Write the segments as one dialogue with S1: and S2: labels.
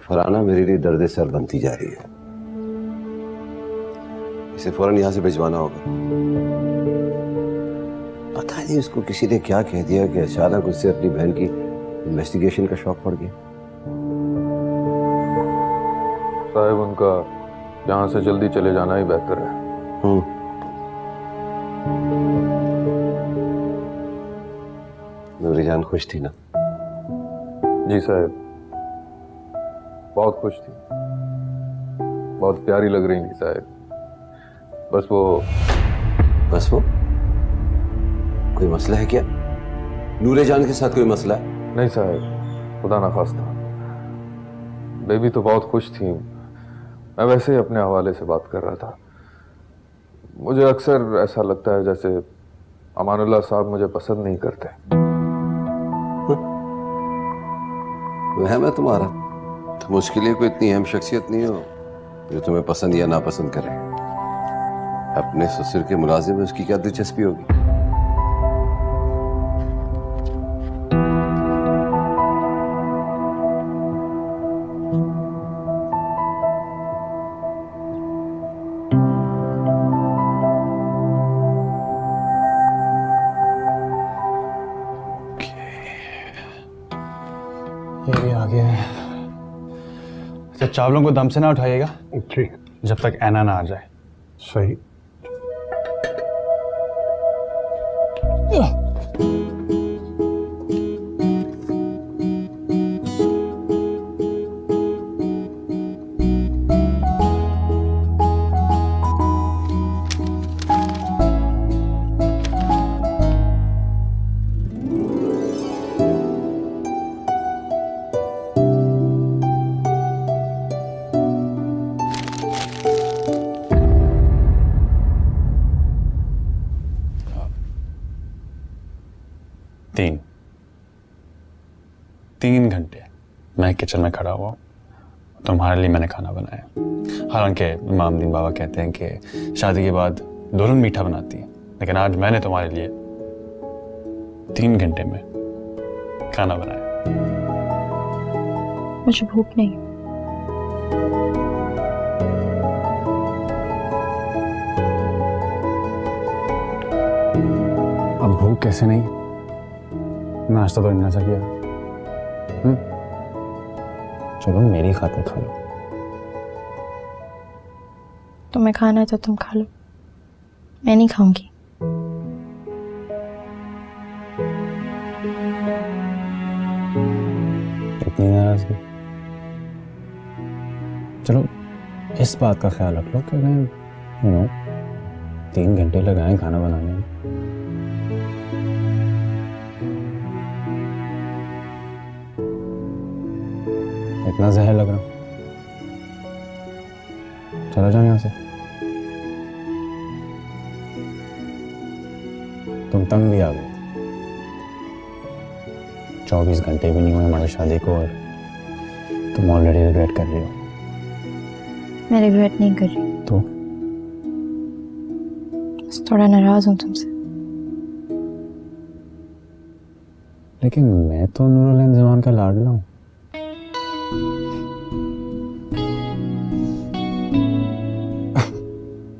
S1: फराना मेरे लिए दर्द सर बनती जा रही है। इसे फौरन यहां से भिजवाना होगा। पता नहीं उसको किसी ने क्या कह दिया कि अचानक उससे अपनी बहन की इन्वेस्टिगेशन का शौक पड़ गया।
S2: साहब उनका यहाँ से जल्दी चले जाना ही बेहतर है।
S1: नूरी जान खुश थी ना?
S2: जी साहब, बहुत खुश थी, बहुत प्यारी लग रही थी साहब। बस वो
S1: कोई मसला है क्या? नूरे जान के साथ कोई मसला है?
S2: नहीं साहब, खुदा ना खास्ता। बेबी तो बहुत खुश थी। मैं वैसे ही अपने हवाले से बात कर रहा था। मुझे अक्सर ऐसा लगता है जैसे अमानुल्लाह साहब मुझे पसंद नहीं करते।
S1: वह मैं तुम्हारा तो मुश्किल है, कोई इतनी अहम शख्सियत नहीं हो जो तुम्हें पसंद या नापसंद करे। अपने ससुर के मुलाजिम में उसकी क्या दिलचस्पी होगी?
S3: ये भी आ गया है। अच्छा, चावलों को दम से ना उठाइएगा।
S4: ठीक,
S3: जब तक ऐना ना आ जाए।
S4: सही।
S3: तीन घंटे मैं किचन में खड़ा हुआ, तुम्हारे लिए मैंने खाना बनाया। हालांकि इमाम दीन बाबा कहते हैं कि शादी के बाद दुल्हन मीठा बनाती है, लेकिन आज मैंने तुम्हारे लिए 3 घंटे में खाना बनाया।
S5: मुझे भूख नहीं।
S3: अब भूख कैसे नहीं? नाश्ता तो इतना सा किया। चलो मेरी खातिर खा लो।
S5: तुम्हें खाना है तो तुम खा लो, मैं नहीं खाऊंगी।
S3: इतनी नाराजगी? चलो इस बात का ख्याल रख लो कि मैं 3 घंटे लगाए खाना बनाने में। इतना जहर लग रहा। चला जाओ यहाँ से। तुम तंग भी आ गए। 24 घंटे भी नहीं हुए हमारी शादी को और तुम ऑलरेडी रिग्रेट कर रही हो।
S5: मैं रिग्रेट नहीं कर रही।
S3: तो
S5: बस थोड़ा नाराज हूँ तुमसे।
S3: लेकिन मैं तो नूरुल जमान का लाडला हूँ।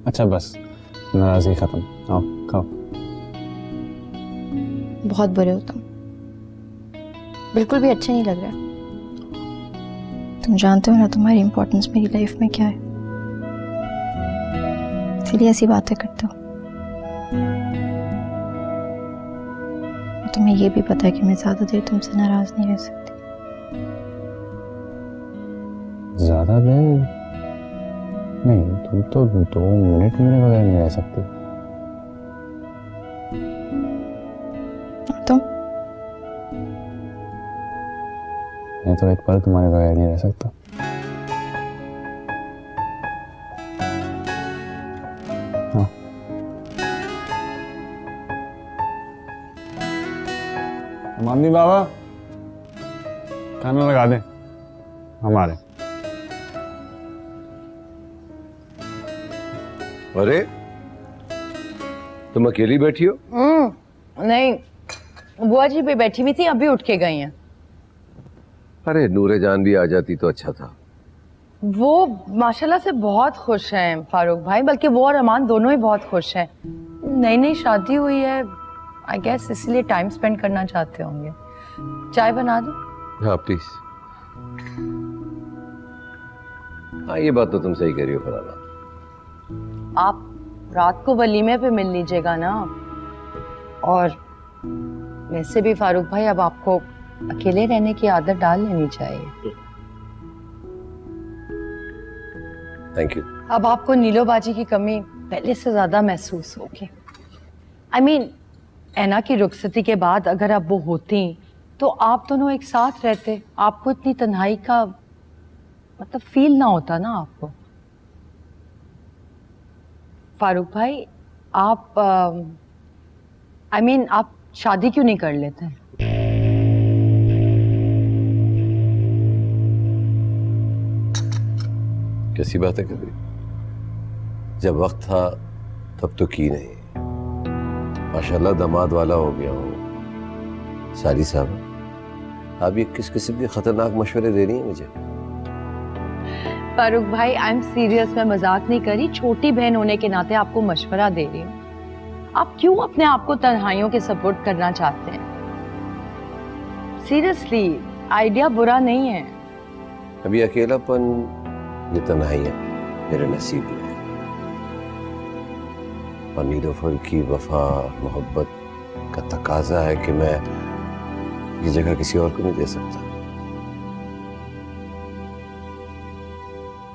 S3: अच्छा बस, नाराजगी खत्म। आओ खाओ।
S5: बहुत बुरे हो तुम, बिल्कुल भी अच्छे नहीं लग रहे। तुम जानते हो ना तुम्हारी इंपॉर्टेंस मेरी लाइफ में क्या है, इसलिए ऐसी बातें करते हो। तुम्हें ये भी पता है कि मैं ज्यादा देर तुमसे नाराज नहीं रह सकती।
S3: ज्यादा देर नहीं, तुम तो 2 मिनट मेरे बगैर नहीं रह सकती।
S5: तुम?
S3: मैं तो एक पल तुम्हारे बगैर नहीं रह सकता। हाँ। मामी बाबा खाना लगा दें हमारे।
S1: अरे तुम अकेली बैठी हो?
S6: नहीं, बुआ जी भी बैठी हुई थी, अभी उठ के गई हैं।
S1: अरे नूरे जान भी आ जाती तो अच्छा था।
S6: वो माशाल्लाह से बहुत खुश हैं फारूक भाई, बल्कि वो और अमान दोनों ही बहुत खुश हैं। नई नई शादी हुई है, आई गेस इसलिए टाइम स्पेंड करना चाहते होंगे। चाय बना दो?
S1: हाँ प्लीज। हाँ ये बात तो तुम सही कह रही हो फराना।
S6: आप रात को वलीमे पे मिल लीजिएगा ना। और वैसे भी फारूक भाई अब आपको अकेले रहने की आदत डाल लेनी चाहिए।
S1: Thank you.
S6: अब आपको नीलो बाजी की कमी पहले से ज्यादा महसूस होगी। आई मीन ऐना की रुखसती के बाद अगर अब वो होती तो आप दोनों एक साथ रहते, आपको इतनी तन्हाई का मतलब फील ना होता ना आपको। फारूक भाई आप आई मीन आप शादी क्यों नहीं कर लेते?
S1: कैसी बात है कभी, जब वक्त था तब तो की नहीं। माशाल्लाह दामाद वाला हो गया हूँ। सारी साहब आप ये किस किस्म के खतरनाक मशवरे दे रही हैं मुझे?
S6: फारूक भाई आई एम सीरियस, मैं मजाक नहीं करी। छोटी बहन होने के नाते आपको मशवरा दे रही हूँ। आप क्यों अपने आप को तन्हाइयों के सपोर्ट करना चाहते हैं? सीरियसली आइडिया बुरा नहीं है।
S1: अभी अकेलापन, ये तन्हाइयाँ मेरे नसीब में है। और नीलोफर की वफा मोहब्बत का तकाजा है कि मैं ये जगह किसी और को नहीं दे सकता।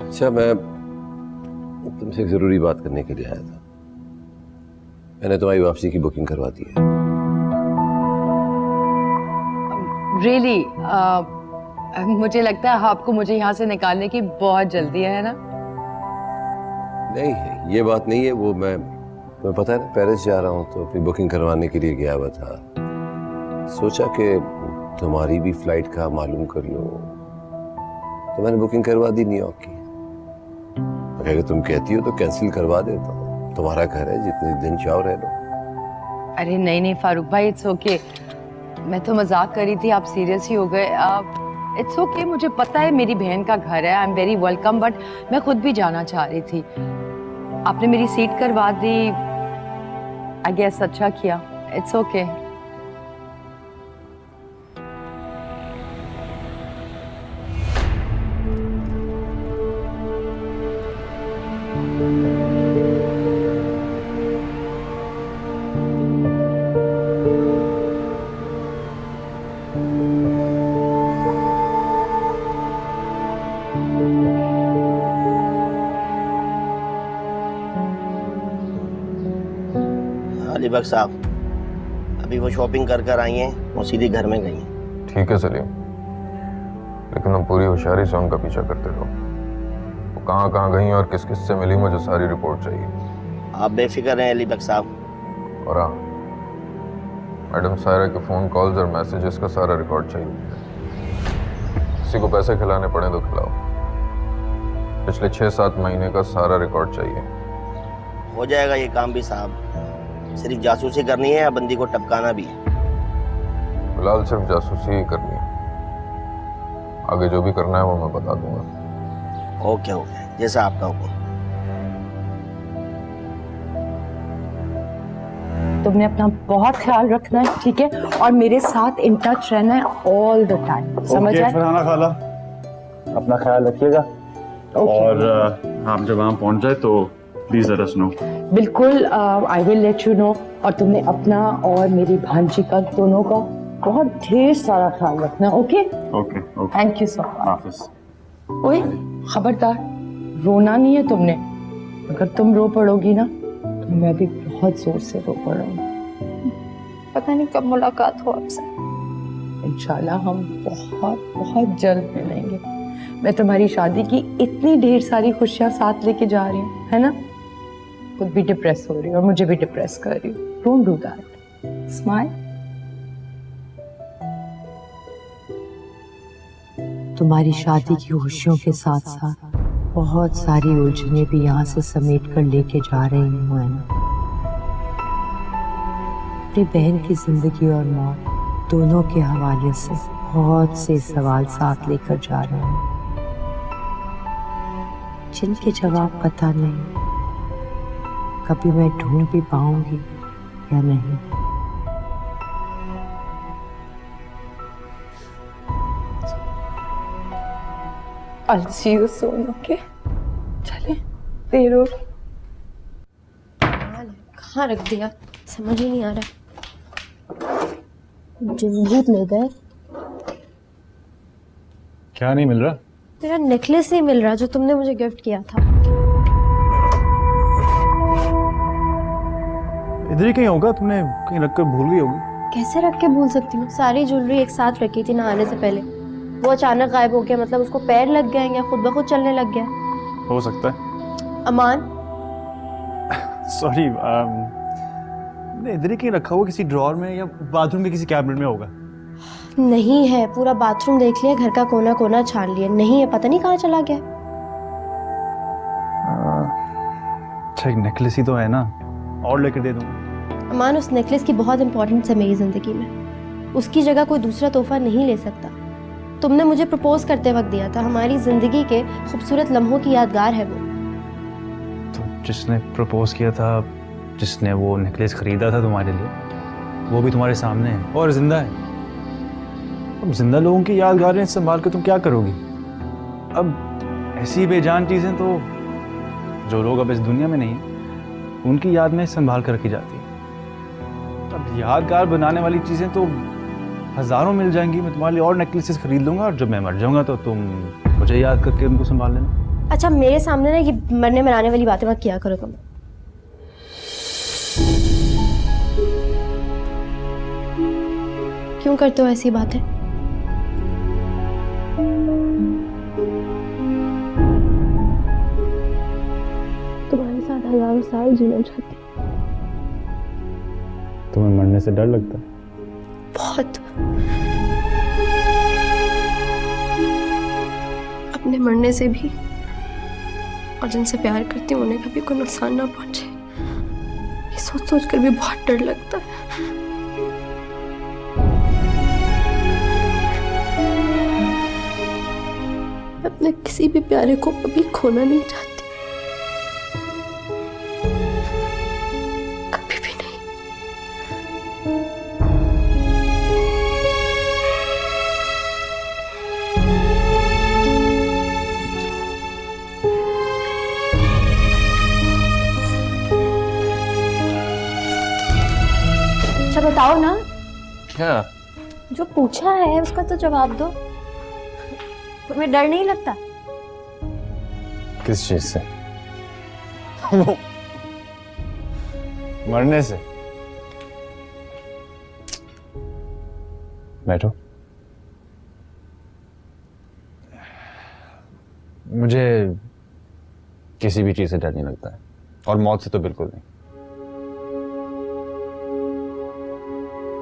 S1: अच्छा मैं तुमसे एक जरूरी बात करने के लिए आया था। मैंने तुम्हारी वापसी की बुकिंग करवा दी है।
S6: रियली मुझे लगता है आपको मुझे यहाँ से निकालने की बहुत जल्दी है ना?
S1: नहीं है, ये बात नहीं है। वो मैं तुम्हें पता है ना, पेरिस जा रहा हूँ तो अपनी बुकिंग करवाने के लिए गया हुआ था। सोचा कि तुम्हारी भी फ्लाइट का मालूम कर लूँ, तो मैंने बुकिंग करवा दी न्यूयॉर्क की। अगर तुम कहती हो तो कैंसिल करवा देता हूँ। तुम्हारा घर है, जितने दिन चाहो रह लो।
S6: अरे नहीं नहीं फारूक भाई, इट्स ओके। मैं तो मजाक कर रही थी, आप सीरियस ही हो गए। इट्स ओके, मुझे पता है मेरी बहन का घर है, I am very welcome, but मैं खुद भी जाना चाह रही थी। आपने मेरी सीट करवा दी, आई गेस अच्छा किया। It's okay.
S4: अलीबक साहब अभी वो शॉपिंग कर आई हैं और सीधी घर में गई हैं।
S2: ठीक है सलीम, लेकिन हम पूरी होशियारी से उनका पीछा करते रहो। वो कहाँ कहाँ गई और किस किस से मिली, मुझे सारी रिपोर्ट चाहिए।
S4: आप बेफिक्र हैं अलीबक साहब।
S2: और हाँ, मैडम सायरा के फ़ोन कॉल्स और मैसेजेस का सारा रिकॉर्ड चाहिए। किसी को पैसे खिलाने पड़े तो खिलाओ। पिछले 6-7 महीने का सारा रिकॉर्ड चाहिए।
S4: हो जाएगा ये काम भी साहब। सिर्फ जासूसी करनी है या बंदी को टपकाना भी है?
S2: फिलहाल सिर्फ जासूसी ही करनी है, आगे जो भी करना है वो मैं बता दूंगा।
S4: ओके ओके, जैसा आपका हुक्म।
S6: तुमने अपना बहुत ख्याल रखना है, ठीक है? और मेरे साथ इन टच रहना है ऑल द टाइम, समझ आए?
S3: फरहाना खाला, अपना ख्याल रखिएगा। और हम जब वहाँ पहुँच जाए तो प्लीज लेट अस नो।
S6: बिल्कुल, I will let you know. और तुमने अपना और मेरी भांजी का, दोनों का बहुत ढेर सारा ख्याल रखना। Okay
S3: okay okay,
S6: thank you so much.
S3: हाफिज।
S6: ओए खबरदार, रोना नहीं है तुमने। अगर तुम रो पड़ोगी ना तो मैं भी बहुत जोर से रो पड़ूंगी।
S5: पता नहीं कब मुलाकात हो आपसे।
S6: इंशाल्लाह हम बहुत बहुत जल्द मिलेंगे। मैं तुम्हारी शादी की इतनी ढेर सारी खुशियां साथ लेके जा रही हूँ, है ना? खुद भी डिप्रेस हो रही हूँ और मुझे भी डिप्रेस कर रही हूँ। Don't do that, smile.
S7: तुम्हारी शादी की खुशियों के साथ साथ बहुत सारी उलझनें भी यहाँ से समेट कर लेके जा रही हूँ मैं। अपनी बहन की जिंदगी और मौत दोनों के हवाले से बहुत से सवाल साथ लेकर जा रहे हैं। जिनके जवाब पता नहीं कभी मैं ढूंढ भी पाऊंगी या नहीं।
S8: I'll see you soon, okay? चले देर हो रही।
S5: कहाँ रख दिया समझ ही नहीं आ रहा। जिंदगी मिल गए।
S3: क्या नहीं मिल रहा?
S5: तेरा नेकलेस नहीं मिल रहा जो तुमने मुझे गिफ्ट किया था।
S3: इधर ही कहीं होगा, तुमने कहीं रखकर भूल गई होगी।
S5: कैसे रख के भूल सकती हूँ? सारी ज्वेलरी एक साथ रखी थी नहाने से पहले, वो अचानक गायब हो गया। मतलब उसको पैर लग गए या खुद ब खुद चलने लग गया?
S3: हो सकता है।
S5: अमान
S3: सॉरी, इधर ही कहीं रखा हुआ किसी ड्रॉअर में या बाथरूम के किसी कैबिनेट में होगा।
S5: नहीं है, पूरा बाथरूम देख लिया, घर का कोना कोना छान लिया, नहीं है, पता नहीं कहाँ चला गया।
S3: अच्छा एक नेकलेस ही तो है ना, और लेकर दे दूंगा।
S5: अमान उस नेकलेस की बहुत इंपॉर्टेंस है मेरी जिंदगी में, उसकी जगह कोई दूसरा तोहफा नहीं ले सकता। तुमने मुझे प्रपोज करते वक्त दिया था, हमारी जिंदगी के खूबसूरत लम्हों की यादगार है वो।
S3: तो जिसने प्रपोज किया था, जिसने वो नेकलेस खरीदा था तुम्हारे लिए, वो भी तुम्हारे सामने है और जिंदा है। अब जिंदा लोगों की यादगारें संभाल कर तुम क्या करोगी? अब ऐसी बेजान चीजें तो जो लोग अब इस दुनिया में नहीं है उनकी याद में संभाल कर रखी जाती है। अब यादगार बनाने वाली चीजें तो हजारों मिल जाएंगी। मैं तुम्हारे लिए और नेकलेसेस खरीद लूंगा और जब मैं मर जाऊंगा तो तुम मुझे याद करके उनको संभाल लेना।
S5: अच्छा मेरे सामने ना ये मरने मराने वाली बातें मत किया करो तुम। क्यों करते हो ऐसी बातें? तुम्हारे साथ हजारों साल जीना चाहती हूँ।
S3: तुम्हें मरने से डर लगता है?
S5: बहुत। अपने मरने से भी और जिनसे प्यार करती हूँ उन्हें कभी कोई नुकसान ना पहुंचे, ये सोच सोच कर भी बहुत डर लगता है। मैं अपने किसी भी प्यारे को कभी खोना नहीं चाहती, कभी भी नहीं। अच्छा बताओ ना,
S3: क्या?
S5: जो पूछा है उसका तो जवाब दो। तुम्हें डर नहीं लगता?
S3: किस चीज से? मरने से? बैठो। मुझे किसी भी चीज से डर नहीं लगता है, और मौत से तो बिल्कुल नहीं।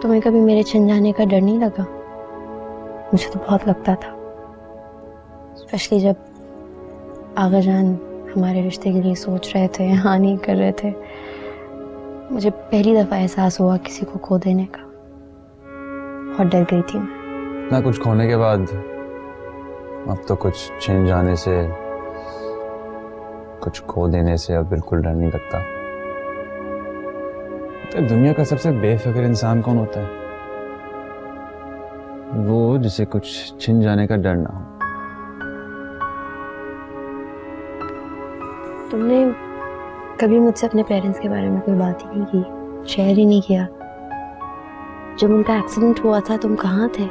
S5: तुम्हें कभी मेरे छिन जाने का डर नहीं लगा? मुझे तो बहुत लगता था, स्पेशली जब आगा जान हमारे रिश्ते के लिए सोच रहे थे, हाँ नहीं कर रहे थे। मुझे पहली दफा एहसास हुआ किसी को खो देने का, बहुत डर गई थी मैं।
S3: ना कुछ खोने के बाद अब तो कुछ छिन जाने से, कुछ खो देने से अब बिल्कुल डर नहीं लगता। तो दुनिया का सबसे बेफिक्र इंसान कौन होता है? वो जिसे कुछ छिन जाने का डर ना हो।
S5: तुमने कभी मुझसे अपने पेरेंट्स के बारे में कोई बात ही नहीं की, शेयर ही नहीं किया। जब उनका एक्सीडेंट हुआ था तुम कहाँ थे?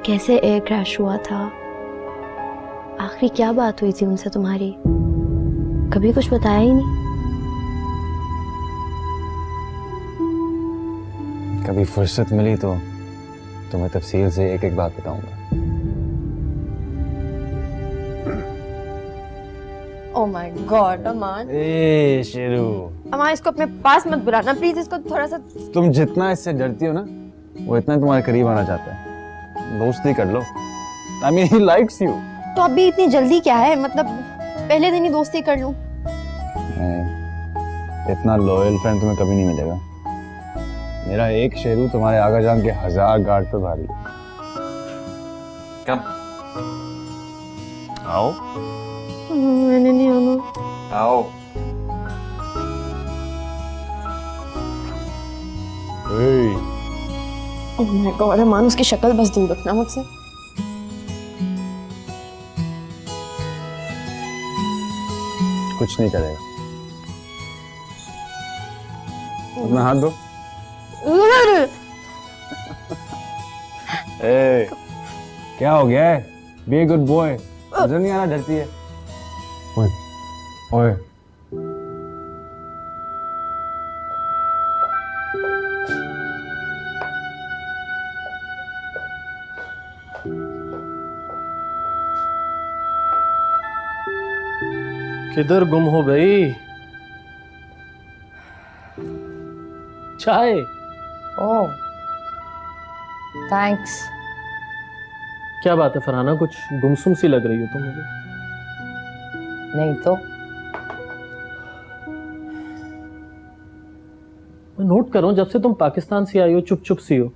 S5: कैसे एयर क्रैश हुआ था? आखिरी क्या बात हुई थी उनसे तुम्हारी? कभी कुछ बताया ही नहीं।
S3: कभी फुर्सत मिली तो तुम्हें तफसील से एक एक बात बताऊंगा।
S5: ओह माय गॉड अमान।
S3: ए शेरू,
S5: अमान इसको अपने पास मत बुलाना प्लीज, इसको थोड़ा सा।
S3: तुम जितना इससे डरती हो ना, वो इतना तुम्हारे करीब आना चाहता है। दोस्ती कर लो। I mean, he likes you.
S5: तो अभी इतनी जल्दी क्या है? मतलब पहले दिन ही दोस्ती कर लूं?
S3: नहीं, इतना लॉयल फ्रेंड तुम्हें कभी नहीं मिलेगा। मेरा एक शेरू तुम्हारे आगा जान के 1000 गार्ड पे भारी। कब आओ?
S5: मैंने नहीं आना।
S2: आओ।
S5: ओह माय गॉड, अमान उसकी शक्ल बस दूर रखना मुझसे।
S3: कुछ नहीं करेगा। अपना हाथ दो। ए, क्या हो गया है? Be a good boy. नजर नहीं आ रहा डरती है। ओए, ओए।
S9: किधर गुम हो गई? चाय।
S6: ओह, थैंक्स।
S9: क्या बात है फरहाना, कुछ गुमसुम सी लग रही हो तुम मुझे।
S6: नहीं तो
S9: मैं नोट कर रहा हूँ जब से तुम पाकिस्तान से आई हो चुप चुप सी हो।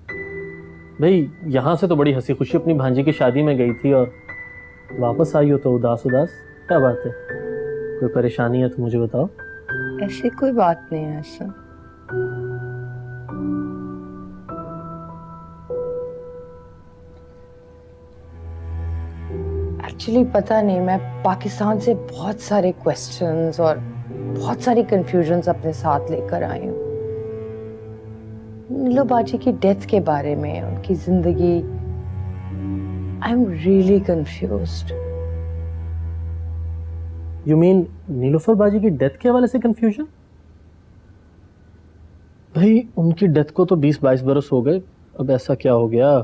S9: भाई यहाँ से तो बड़ी हंसी खुशी अपनी भांजी की शादी में गई थी और वापस आई हो तो उदास उदास। क्या बात है, कोई परेशानी है तो मुझे बताओ।
S6: ऐसी कोई बात नहीं है ऐसा। एक्चुअली पता नहीं, मैं पाकिस्तान से बहुत सारे क्वेश्चंस और बहुत सारी कंफ्यूजन्स अपने साथ लेकर आई हूँ। नीलू बाजी की डेथ के बारे में, उनकी जिंदगी। I am really confused.
S9: You mean Nilofar बाजी की डेथ के हवाले से कंफ्यूजन? भाई उनकी डेथ को तो 20-22 बरस हो गए, अब ऐसा क्या हो गया?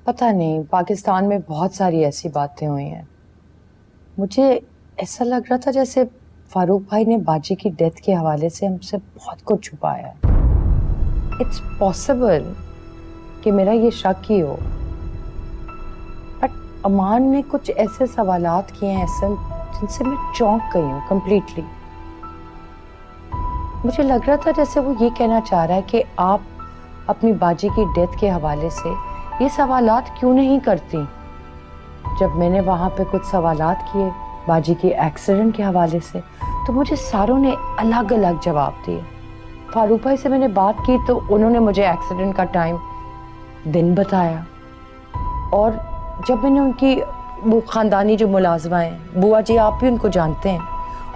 S6: पता नहीं, पाकिस्तान में बहुत सारी ऐसी बातें हुई हैं। मुझे ऐसा लग रहा था जैसे फारूक भाई ने बाजी की डेथ के हवाले से हमसे बहुत कुछ छुपाया है। इट्स पॉसिबल कि मेरा ये शक ही हो, बट अमान ने कुछ ऐसे सवालात किए हैं असल जिनसे मैं चौंक गई हूँ कंप्लीटली। मुझे लग रहा था जैसे वो ये कहना चाह रहा है कि आप अपनी बाजी की डेथ के हवाले से ये सवालात क्यों नहीं करती। जब मैंने वहाँ पे कुछ सवालात किए बाजी के एक्सीडेंट के हवाले से, तो मुझे सारों ने अलग अलग जवाब दिए। फारूक भाई से मैंने बात की तो उन्होंने मुझे एक्सीडेंट का टाइम, दिन बताया, और जब मैंने उनकी वो ख़ानदानी जो मुलाजमा हैं, बुआ जी आप भी उनको जानते हैं,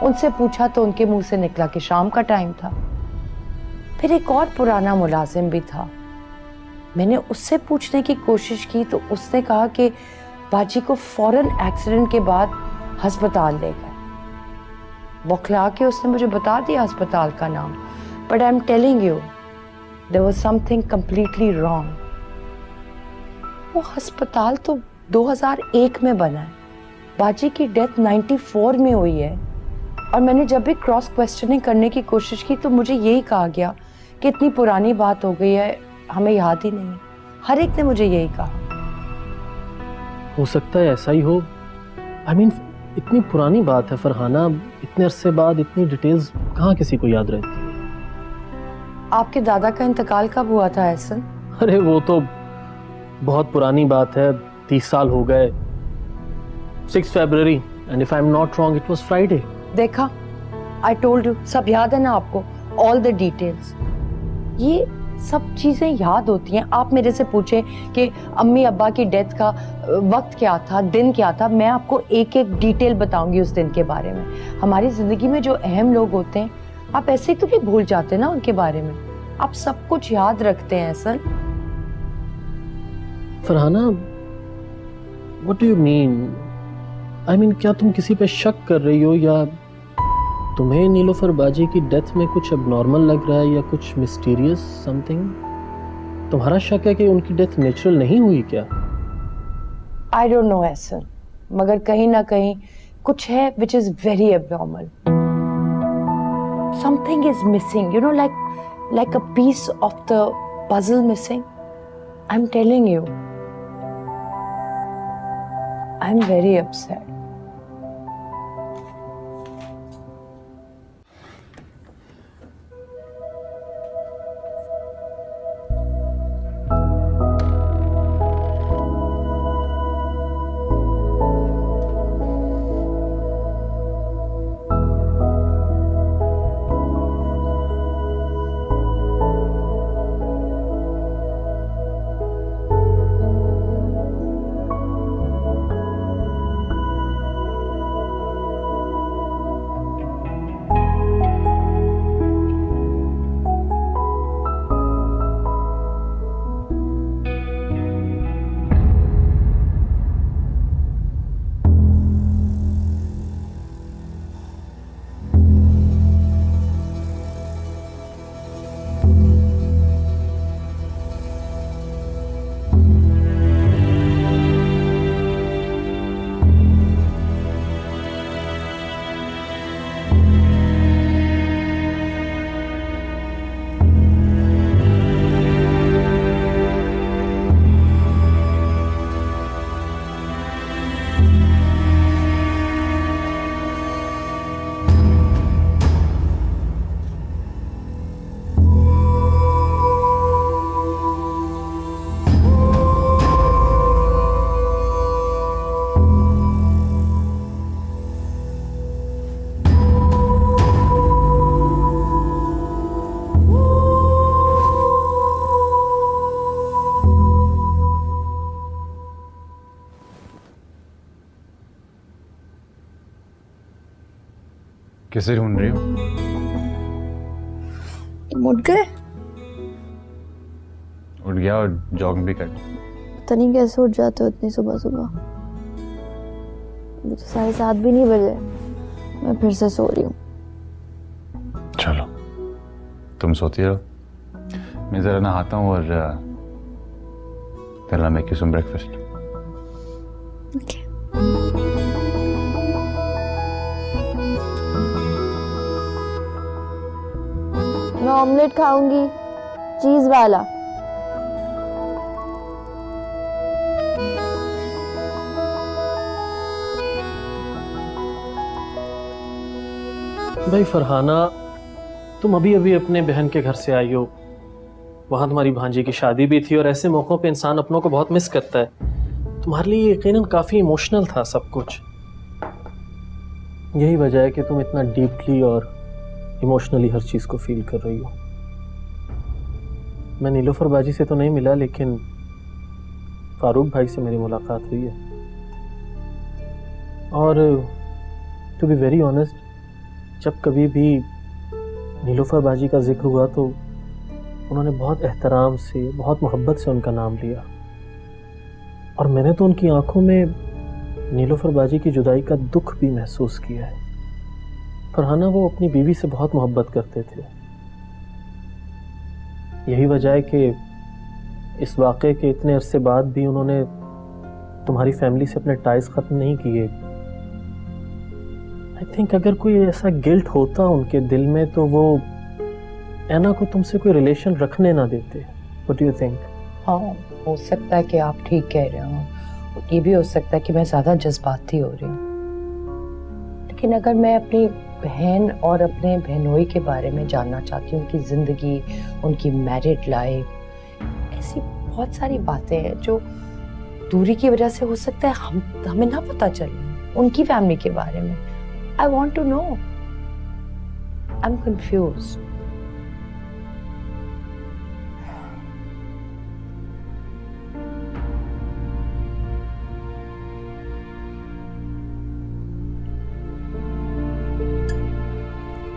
S6: उनसे पूछा तो उनके मुंह से निकला कि शाम का टाइम था। फिर एक और पुराना मुलाजिम भी था, मैंने उससे पूछने की कोशिश की तो उसने कहा कि बाजी को फौरन एक्सीडेंट के बाद हस्पताल ले गए। बौखला के उसने मुझे बता दिया अस्पताल का नाम, but I am telling you there was something completely wrong. वो अस्पताल तो 2001 में बना है, बाजी की डेथ 94 में हुई है, और मैंने जब भी क्रॉस क्वेश्चनिंग करने की कोशिश की तो मुझे यही कहा गया कि इतनी पुरानी बात हो गई है, हमें याद ही नहीं है। हर एक ने मुझे यही कहा।
S9: हो सकता है ऐसा ही हो। आई मीन इतनी पुरानी बात है फरहाना, इतने अरसे बाद इतनी डिटेल्स कहाँ किसी को याद रहती है।
S6: आपके दादा का इंतकाल कब हुआ था एहसन?
S9: अरे वो तो बहुत पुरानी बात है, 30 साल हो गए। 6 फरवरी, and if I am not wrong it was Friday.
S6: देखा, आई टोल्ड यू, सब याद है ना आपको, ऑल द डिटेल्स। ये सब चीजें याद होती हैं। आप मेरे से पूछें कि अम्मी अब्बा की डेथ का वक्त क्या था, दिन क्या था, मैं आपको एक एक डिटेल बताऊंगी उस दिन के बारे में। हमारी जिंदगी में जो अहम लोग होते हैं, आप ऐसे ही तो नहीं भूल जाते ना उनके बारे में, आप सब कुछ याद रखते हैं असल।
S9: Farhana, what do you mean? I mean क्या तुम किसी पे शक कर रही हो, या तुम्हें नीलोफर बाजी की डेथ में कुछ अबनॉर्मल लग रहा है या कुछ मिस्टीरियस समथिंग? तुम्हारा शक है कि उनकी डेथ नेचुरल नहीं हुई क्या?
S6: आई डोंट नो एहसन, मगर कहीं ना कहीं कुछ है which is very abnormal. Something is missing, you know, like a piece of the puzzle missing. I'm telling you, I'm very upset.
S3: किसे ढूंढ रही हो?
S5: तुम उठ गए?
S3: उठ गया और जॉगिंग भी कर ली।
S5: पता नहीं कैसे उठ जाते हो इतनी सुबह सुबह। अभी तो 7:30 भी नहीं बजे। मैं फिर से सो रही हूँ।
S3: चलो तुम सोती रहो, मैं जरा नहाता हूँ और then I'll make you some breakfast.
S5: Okay. मैं ऑमलेट खाऊंगी, चीज वाला।
S9: भाई फरहाना, तुम अभी अभी अपने बहन के घर से आई हो। वहाँ तुम्हारी भांजी की शादी भी थी और ऐसे मौक़ों पे इंसान अपनों को बहुत मिस करता है। तुम्हारे लिए यकीनन काफ़ी इमोशनल था सब कुछ। यही वजह है कि तुम इतना डीपली और इमोशनली हर चीज़ को फील कर रही हो। मैं नीलोफर बाजी से तो नहीं मिला, लेकिन फारूक भाई से मेरी मुलाकात हुई है। और टू बी वेरी ऑनेस्ट, जब कभी भी नीलोफर बाजी का जिक्र हुआ तो उन्होंने बहुत एहतराम से, बहुत मोहब्बत से उनका नाम लिया। और मैंने तो उनकी आंखों में नीलोफर बाजी की जुदाई का दुख भी महसूस किया है। फरहाना, वो अपनी बीवी से बहुत मोहब्बत करते थे। यही वजह है कि इस वाक़े के इतने अरसे बाद भी उन्होंने तुम्हारी फैमिली से अपने टाइज ख़त्म नहीं किए। आई थिंक अगर कोई ऐसा गिल्ट होता उनके दिल में तो वो ऐना को तुमसे कोई रिलेशन रखने ना देते। What do you think?
S6: हाँ, हो सकता है कि आप ठीक कह रहे हो। ये भी हो सकता है कि मैं ज़्यादा जज्बाती हो रही हूँ। लेकिन अगर मैं अपनी बहन और अपने बहनोई के बारे में जानना चाहती हूँ, उनकी ज़िंदगी, उनकी मैरिड लाइफ, ऐसी बहुत सारी बातें हैं जो दूरी की वजह से हो सकता है हमें ना पता चले। उनकी फैमिली के बारे में I want to know. I am confuse.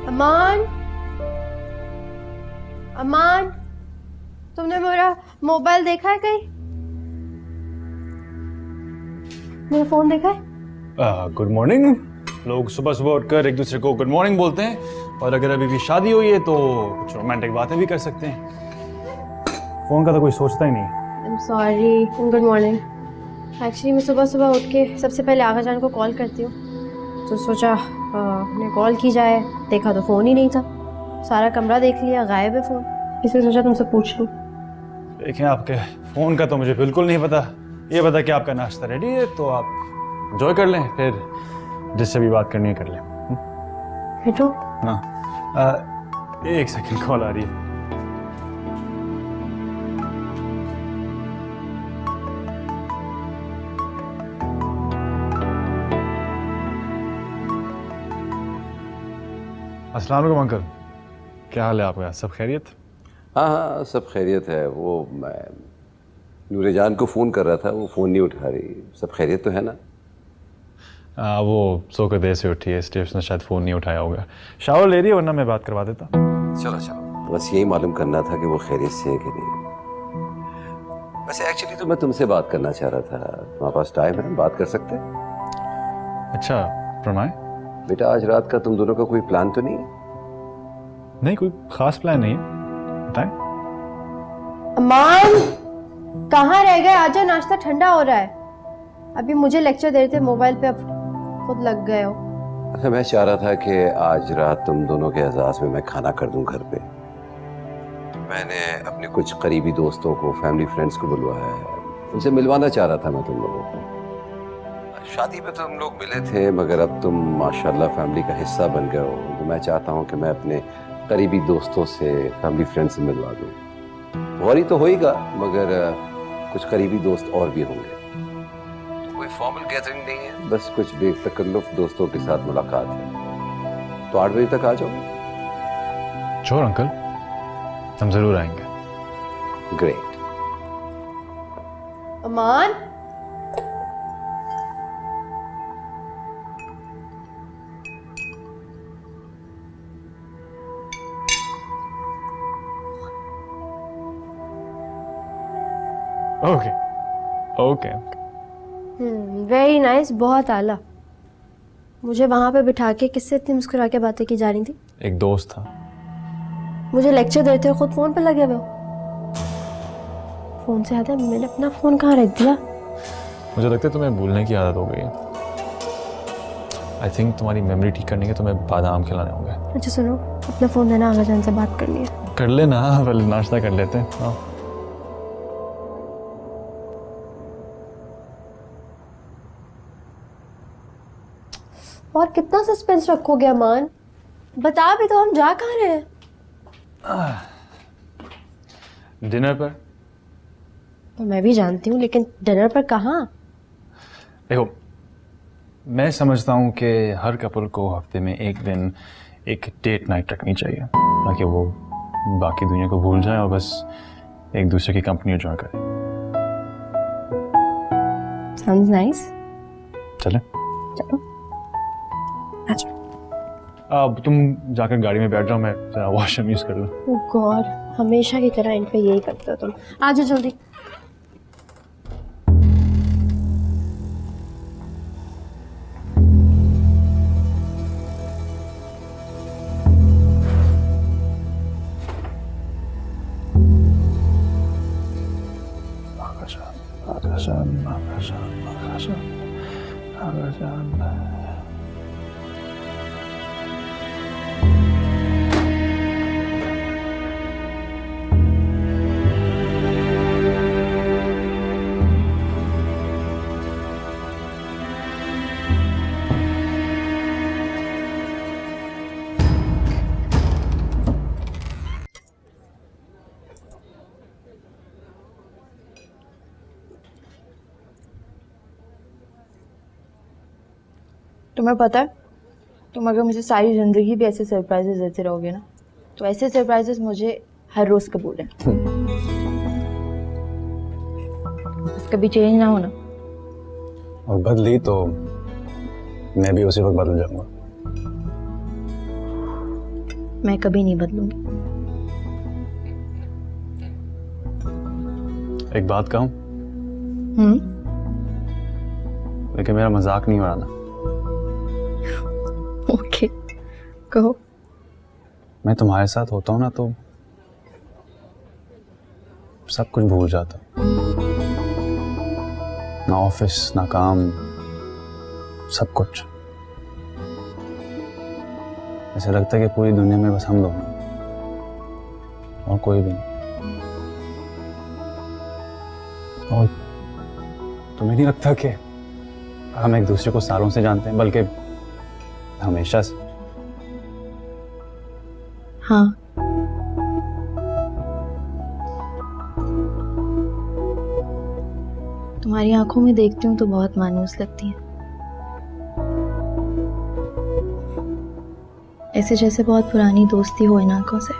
S5: Aman, Aman, तुमने मेरा मोबाइल देखा है कहीं? मेरा फोन देखा है?
S3: Good morning. लोग सुबह सुबह उठकर एक दूसरे को गुड मॉर्निंग बोलते हैं, और अगर अभी भी शादी हुई है तो कुछ रोमांटिक बातें भी कर सकते हैं। फोन का तो कोई सोचता ही नहीं।
S5: I am sorry. Good morning. Actually मैं सुबह सुबह उठ के सबसे पहले आगा जान को कॉल करती हूँ, तो सोचा उन्हें कॉल की जाए। देखा तो फ़ोन ही नहीं था। सारा कमरा देख लिया, गायब है फ़ोन। इसलिए सोचा तुमसे पूछ लूँ।
S3: देखें, आपके फ़ोन का तो मुझे बिल्कुल नहीं पता। ये पता कि आपका नाश्ता रेडी है, तो आप एंजॉय कर लें, फिर जिससे भी बात करनी है कर लें।
S5: हेलो।
S3: हाँ, एक सेकंड, कॉल आ रही है। अस्सलाम वालेकुम अंकल, क्या हाल है आपका? सब खैरियत?
S1: हाँ हाँ, सब खैरियत है। वो मैं नूरे जान को फ़ोन कर रहा था, वो फ़ोन नहीं उठा रही। सब खैरियत तो है ना?
S3: वो सोकर देर से उठी है, इसलिए उसने शायद फ़ोन नहीं उठाया होगा। शावर ले रही है, वरना मैं बात करवा देता।
S1: चलो चलो, बस यही मालूम करना था कि वो खैरियत से है कि नहीं। वैसे एक्चुअली तो मैं तुमसे बात करना चाह रहा था। तुम्हारे पास टाइम है? बात कर सकते हैं?
S3: अच्छा, फरमाएं।
S1: बेटा, आज रात का तुम दोनों का कोई प्लान तो नहीं है?
S3: नहीं, कोई ख़ास प्लान नहीं है, बताएं।
S5: अमान, कहाँ रह गए? आजा, नाश्ता ठंडा हो रहा है। अभी मुझे लेक्चर दे रहे थे मोबाइल पे, अब खुद लग गए हो।
S1: अच्छा, मैं चाह रहा था कि आज रात तुम दोनों के एजाज़ में मैं खाना कर दूं घर पे। मैंने अपने कुछ करीबी दोस्तों को, फैमिली फ्रेंड्स को बुलवाया है। उनसे मिलवाना चाह रहा था मैं तुम लोगों को। शादी पे तुम लोग मिले थे, मगर अब तुम माशाल्लाह फैमिली का हिस्सा बन गए हो, तो मैं चाहता हूँ कि मैं अपने करीबी दोस्तों से, फैमिली फ्रेंड से मिलवा दूँ। गौरी तो होएगा, मगर कुछ करीबी दोस्त और भी होंगे। कोई फॉर्मल गैदरिंग नहीं है, बस कुछ बेतकल्लुफ़ दोस्तों के साथ मुलाकात है। तो 8 बजे तक आ जाओ।
S3: श्योर अंकल, हम ज़रूर आएंगे।
S1: ग्रेट।
S5: अमान,
S3: ओके ओके
S5: वेरी नाइस, बहुत आला। मुझे वहां पे बिठा के किससे इतनी मुस्कुरा के बातें की जा रही थी?
S3: एक दोस्त था।
S5: मुझे लेक्चर देते हो, खुद फोन पे लगे हुए हो। फोन से ज्यादा मैंने अपना फोन कहाँ रख दिया?
S3: मुझे लगता है तुम्हें भूलने की आदत हो गई है। आई थिंक तुम्हारी मेमोरी ठीक करने के तुम्हें बादाम खिलाने होंगे।
S5: अच्छा सुनो, अपना फोन देना, आगा जान से बात करनी है।
S3: कर लेना, पहले नाश्ता कर लेते हैं। हाँ।
S5: और कितना सस्पेंस रखोगे अमान? बता भी तो, हम जा कहाँ रहे हैं?
S3: डिनर पर।
S5: तो मैं भी जानती हूँ, लेकिन डिनर पर कहाँ?
S3: देखो, मैं समझता हूँ कि हर कपल को हफ्ते में एक दिन एक डेट नाइट रखनी चाहिए, ताकि वो बाकी दुनिया को भूल जाए और बस एक दूसरे की कंपनी एंजॉय करें।
S5: Sounds nice.
S3: चले?
S5: चलो। अच्छा।
S3: अब तुम जाकर गाड़ी में बैठ जाओ, मैं वॉशरूम यूज कर लूँ।
S5: Oh God, हमेशा की तरह इन पे यही करते हो तुम। आ जाओ जल्दी। तुम्हें पता है, तुम अगर मुझे सारी जिंदगी भी ऐसे सरप्राइजेस देते रहोगे ना, तो ऐसे सरप्राइजेस मुझे हर रोज कबूल है। बस कभी चेंज ना होना।
S3: और बदली तो मैं भी उसी वक्त बदल जाऊंगा।
S5: मैं कभी नहीं बदलूंगी।
S3: एक बात कहूं, लेकिन मेरा मजाक नहीं उड़ाना।
S5: ओके, कहो।
S3: मैं तुम्हारे साथ होता हूँ ना तो सब कुछ भूल जाता हूँ, ना ऑफिस ना काम, सब कुछ। ऐसा लगता है कि पूरी दुनिया में बस हम दोनों और कोई भी नहीं। और तुम्हें नहीं लगता कि हम एक दूसरे को सालों से जानते हैं, बल्कि हमेशा से?
S5: हाँ। तुम्हारी आंखों में देखती हूँ तो बहुत मायूस लगती है, ऐसे जैसे बहुत पुरानी दोस्ती हो इन आंखों से।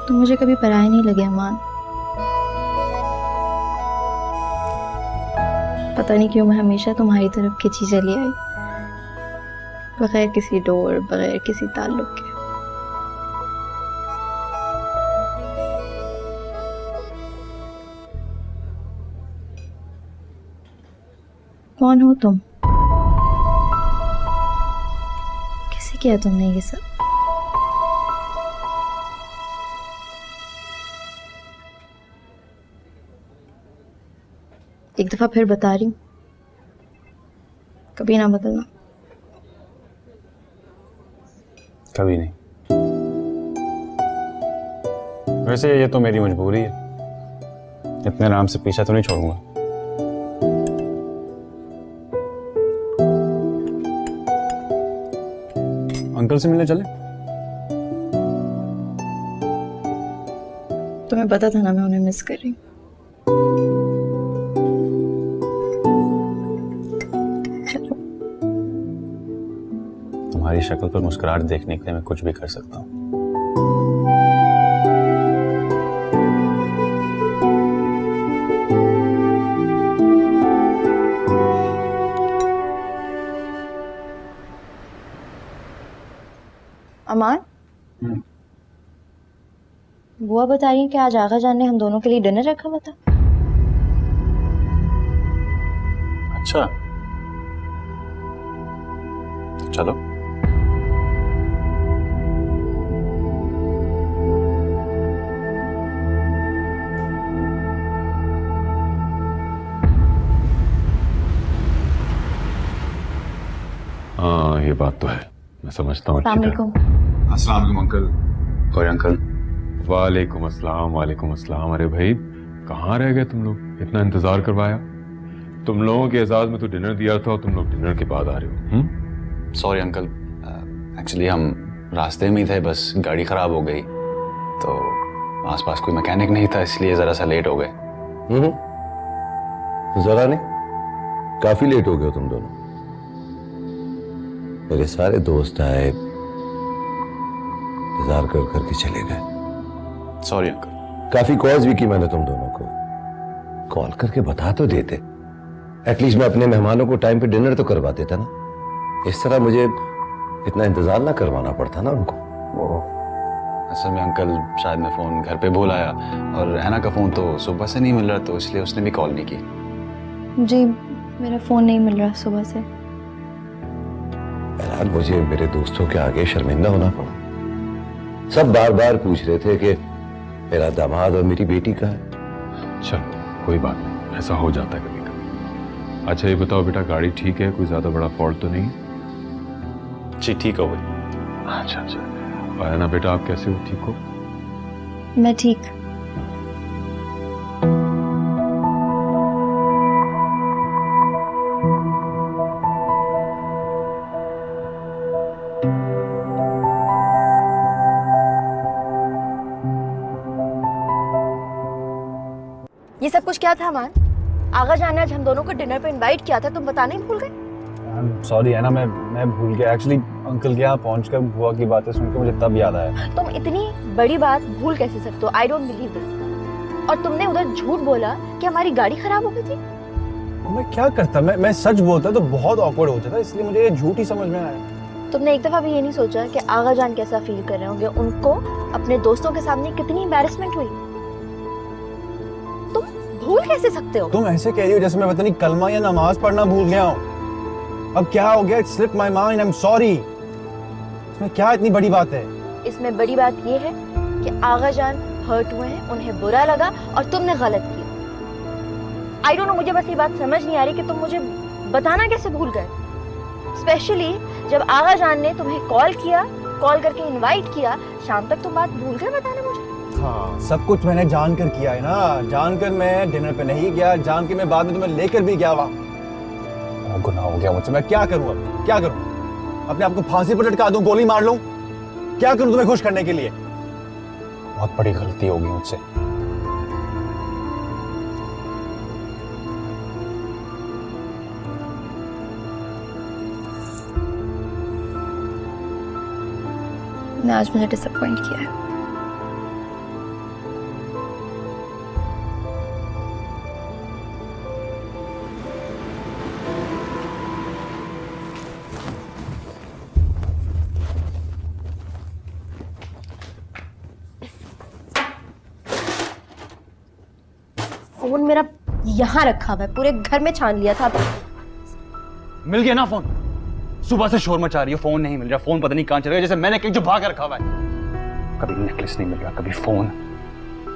S5: तुम मुझे कभी पराया नहीं लगे अमान। पता नहीं क्यों मैं हमेशा तुम्हारी तरफ खिंची चली आई, बगैर किसी डोर, बगैर किसी ताल्लुक के। कौन हो तुम? कैसे किया तुमने ये सब? एक दफा फिर बता रही हूँ, कभी ना बदलना।
S3: कभी नहीं। वैसे ये तो मेरी मजबूरी है, इतने आराम से पीछा तो नहीं छोड़ूंगा। अंकल से मिलने चले?
S5: तुम्हें पता था ना मैं उन्हें मिस कर रही हूँ।
S3: तुम्हारी शक्ल पर मुस्कुराहट देखने के लिए मैं कुछ भी कर सकता हूँ।
S5: अमान, बुआ बता रही है कि आज आगा जान ने हम दोनों के लिए डिनर रखा हुआ था।
S3: अच्छा, तो चलो।
S2: हाँ, ये बात तो है, मैं समझता हूँ।
S5: अस्सलाम वालेकुम।
S3: अस्सलाम वालेकुम अंकल। और अंकल?
S2: वालेकुम अस्सलाम, वालेकुम अस्सलाम। अरे भाई, कहाँ रह गए तुम लोग? इतना इंतजार करवाया। तुम लोगों के एजाज में तो डिनर दिया था और तुम लोग डिनर के बाद आ रहे हो।
S3: सॉरी अंकल, एक्चुअली हम रास्ते में ही थे, बस गाड़ी खराब हो गई तो आसपास कोई मैकेनिक नहीं था, इसलिए ज़रा सा लेट हो गए।
S1: जरा नहीं, काफी लेट हो गए तुम दोनों। मेरे सारे दोस्त आए, इंतजार कर करके चले गए।
S3: Sorry uncle.
S1: काफी कॉल्स भी की मैंने तुम दोनों को, कॉल करके बता तो देते, एटलीस्ट मैं अपने मेहमानों को टाइम पे डिनर तो करवा देता ना। इस तरह मुझे इतना इंतजार ना करवाना पड़ता ना उनको।
S3: असल में अंकल, शायद मैं फ़ोन घर पे भूल आया और रहना का फ़ोन तो सुबह से नहीं मिल रहा, तो इसलिए उसने भी कॉल नहीं की।
S5: जी, मेरा फ़ोन नहीं मिल रहा सुबह से।
S1: बहरहाल मुझे मेरे दोस्तों के आगे शर्मिंदा होना पड़ा। सब बार बार पूछ रहे थे कि मेरा दामाद और मेरी बेटी कहाँ है।
S2: चलो कोई बात नहीं, ऐसा हो जाता है कभी कभी। अच्छा ये बताओ बेटा, गाड़ी ठीक है? कोई ज्यादा बड़ा फॉल्ट तो नहीं?
S3: जी ठीक हो गई।
S2: अच्छा अच्छा। और ना बेटा, आप कैसे हो? ठीक हो?
S5: मैं ठीक।
S10: ये सब कुछ क्या था अमान? आगा जान ने आज हम दोनों को डिनर पे इनवाइट किया था, तुम बताने ही भूल गए।
S3: सॉरी है ना, मैं भूल गया एक्चुअली। अंकल के यहाँ पहुँचकर बुआ की बातें सुनकर मुझे तब याद आया।
S10: तुम इतनी बड़ी बात भूल कैसे सकते हो? I don't believe this. और तुमने उधर झूठ बोला कि हमारी गाड़ी खराब हो गई थी।
S3: मैं क्या करता, मैं सच बोलता तो बहुत ऑकवर्ड होता था, इसलिए मुझे ये झूठ ही समझ में आया।
S10: तुमने एक दफा भी ये नहीं सोचा कि आगा जान कैसा फील कर रहे होंगे? उनको अपने दोस्तों के सामने कितनी एम्बैरेसमेंट हुई। तुम भूल कैसे सकते हो?
S3: तुम ऐसे कह रही हो जैसे मैं पता नहीं कलमा या नमाज पढ़ना भूल गया हूँ। अब क्या हो गया? It slipped my mind, I am sorry. इसमें क्या इतनी बड़ी बात है?
S10: इसमें बड़ी बात ये है कि आगा जान हर्ट हुए हैं, उन्हें बुरा लगा और तुमने गलत किया। आई डोंट नो, मुझे बस ये बात समझ नहीं आ रही कि तुम मुझे बताना कैसे भूल गए, स्पेशली जब आगा जान ने तुम्हें कॉल किया, कॉल करके इनवाइट किया। शाम तक तुम बात भूल गए बताना मुझे।
S3: हाँ, सब कुछ मैंने जानकर किया है ना। जानकर मैं डिनर पे नहीं गया, जान के मैं बाद में तुम्हें लेकर भी गया वहाँ। गुनाह हो गया मुझसे। मैं क्या करूँ अब? क्या करूँ? अपने आप को फांसी पर लटका दूं, गोली मार लूं? क्या करूं तुम्हें खुश करने के लिए? बहुत बड़ी गलती होगी मुझसे।
S10: ने आज मुझे डिसअपॉइंट किया है। फोन मेरा यहाँ रखा हुआ है, पूरे घर में छान लिया था।
S3: मिल गया ना फोन? सुबह से शोर मचा रही है, फोन नहीं मिल रहा। फोन पता नहीं कहां चला गया, जैसे मैंने कहीं जो भाग रखा हुआ है। कभी नेकलेस नहीं मिल रहा, कभी फोन।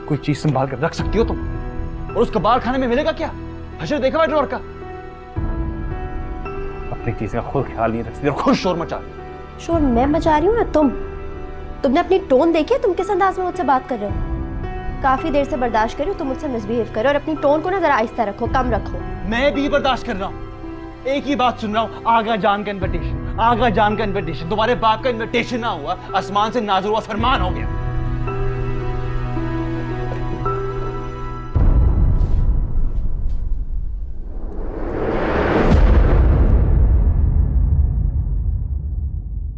S3: कोई चीज संभाल कर रख सकती हो तुम? और उस कबाड़ खाने में मिलेगा क्या? हशर देखा हुआ ड्रॉर का? अपनी चीज का खुद ख्याल नहीं रखती और खुद शोर मचा रही।
S10: शोर मैं मचा रही हूँ या तुम? तुमने अपनी टोन देखी? तुम किस अंदाज में मुझसे बात कर रहे हो? काफी देर से बर्दाश्त कर रही हो, तुम मुझसे मिसबिहेव कर रहे हो और अपनी टोन को ना जरा आहिस्ता रखो, कम रखो।
S3: मैं भी बर्दाश्त कर रहा हूँ, एक ही बात सुन रहा हूँ। आगा जान का इन्विटेशन, आगा जान का इन्विटेशन। तुम्हारे बाप का इन्विटेशन ना हुआ, आसमान से नाज़िल हुआ फरमान हो गया।